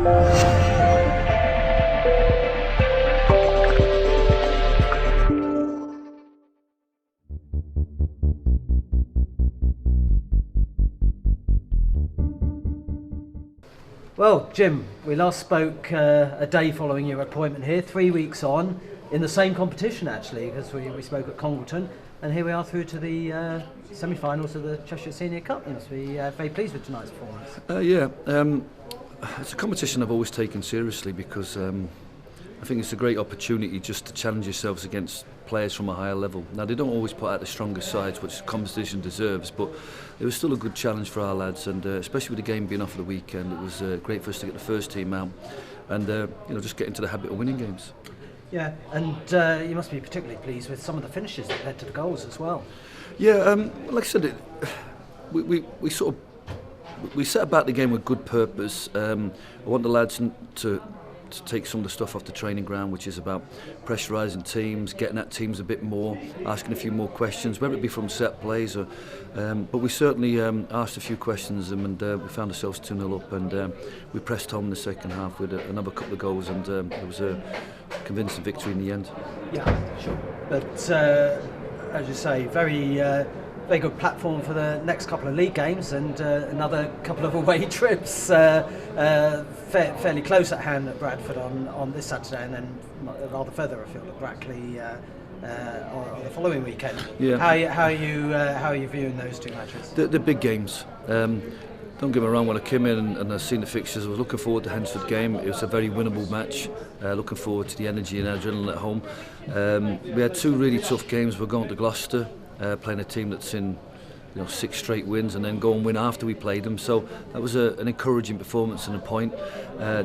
Well, Jim, we last spoke a day following your appointment here, 3 weeks on, in the same competition actually, because we spoke at Congleton, and here we are through to the semi-finals of the Cheshire Senior Cup. You must be very pleased with tonight's performance. It's a competition I've always taken seriously because I think it's a great opportunity just to challenge yourselves against players from a higher level. Now, they don't always put out the strongest sides, which the competition deserves, but it was still a good challenge for our lads, and especially with the game being off of the weekend, it was great for us to get the first team out and just get into the habit of winning games. Yeah, and you must be particularly pleased with some of the finishes that led to the goals as well. Yeah, like I said, we set about the game with good purpose. I want the lads to take some of the stuff off the training ground, which is about pressurising teams, getting at teams a bit more, asking a few more questions, whether it be from set plays or. But we certainly asked a few questions of them, and we found ourselves 2-0 up, and we pressed home in the second half with another couple of goals, and it was a convincing victory in the end. Yeah, sure. But as you say, very good platform for the next couple of league games, and another couple of away trips fairly close at hand at Bradford on this Saturday, and then rather further afield at Brackley on the following weekend. Yeah. How are you viewing those two matches? The big games. Don't get me wrong, when I came in and I seen the fixtures, I was looking forward to the Hensford game. It was a very winnable match. Looking forward to the energy and adrenaline at home. We had two really tough games. We're going to Gloucester, playing a team that's in 6 straight wins, and then go and win after we played them. So that was an encouraging performance and a point.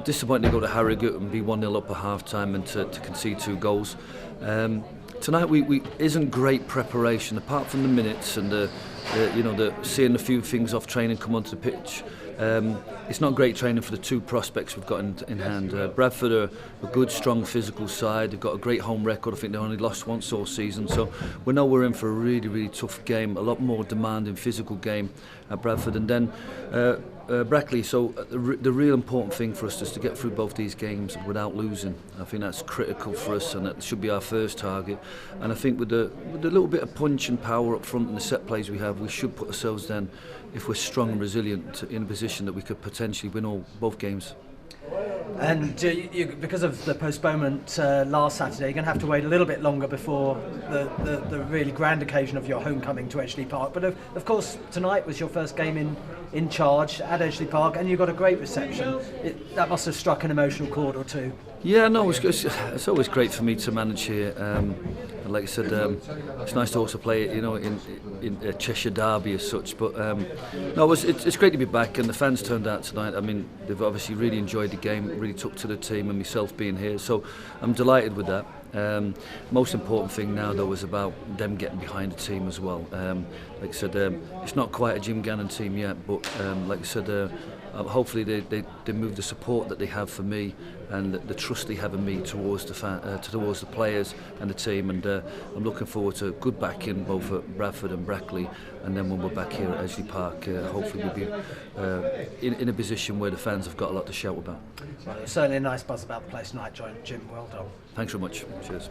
Disappointing to go to Harrogate and be 1-0 up at half time and to concede 2 goals. Tonight we isn't great preparation apart from the minutes and the seeing a few things off training come onto the pitch. It's not great training for the 2 prospects we've got in hand. Bradford are a good, strong, physical side. They've got a great home record. I think they only lost once all season. So we know we're in for a really, really tough game, a lot more demanding physical game at Bradford. And then Brackley. So the real important thing for us is to get through both these games without losing. I think that's critical for us, and that should be our first target. And I think with the little bit of punch and power up front and the set plays we have, we should put ourselves then, if we're strong and resilient, in a position that we could potentially win both games. And because of the postponement last Saturday, you're going to have to wait a little bit longer before the really grand occasion of your homecoming to Edgeley Park. But of course, tonight was your first game in charge at Edgeley Park, and you got a great reception. That must have struck an emotional chord or two. Yeah, no, it's always great for me to manage here. And like I said, it's nice to also play it, in a Cheshire derby as such. But no, it's great to be back, and the fans turned out tonight. I mean, they've obviously really enjoyed the game, really took to the team, and myself being here. So I'm delighted with that. Most important thing now, though, is about them getting behind the team as well. Like I said, it's not quite a Jim Gannon team yet, but like I said, hopefully they move the support that they have for me and the trust they have in me towards the players and the team, and I'm looking forward to good backing both at Bradford and Brackley, and then when we're back here at Edgeley Park, hopefully we'll be in a position where the fans have got a lot to shout about. Well, certainly a nice buzz about the place tonight, Jim. Well done. Thanks very much. Cheers.